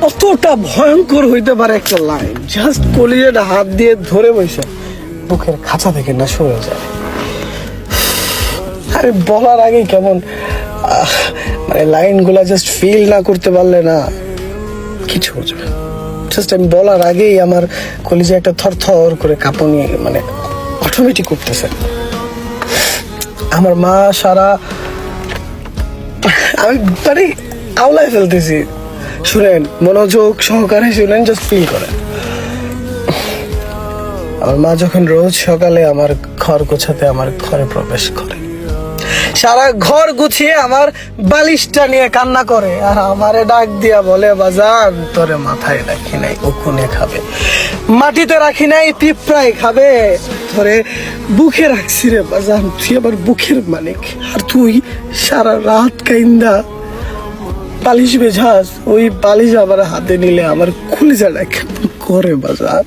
কতটা ভয়ঙ্কর হইতে পারে একটা লাইন, জাস্ট কলিজাটা হাত দিয়ে ধরে বসে বুকের খাঁচা থেকে না সরে যায়। আরে বলার আগে কেমন মানে লাইনগুলা জাস্ট ফিল না করতে পারলে না কিছু বুঝবে। জাস্ট আমি বলার আগেই আমার কলিজা একটা থর করে কাঁপুনি মানে অটোমেটিক করতেছে। আমার মা সারা আমি মানে আওলায় ফেলতেছি। শুনেন, মনোযোগ সহকারে শুনেন, জাস্ট ফিল করেন। আমার মা যখন রোজ সকালে আমার ঘর গোছাতে আমার ঘরে প্রবেশ করে, সারা ঘর গুছিয়ে আমার বালিশটা নিয়ে কান্না করে আর আমারে ডাক দিয়া বলে, বাজান তোরে মাথায় রাখি নাই, উকুনে খাবে, মাটিতে রাখি নাই, পিঁপড়ায় খাবে, তোরে বুকে রাখছি রে বাজান, তুই আবার বুকের মালিক। আর তুই সারা রাত কাইন্দা বালিশ বেঝাস, ওই বালিশ আবার হাতে নিলে আমার কলিজাটা কেমন করে বাজান।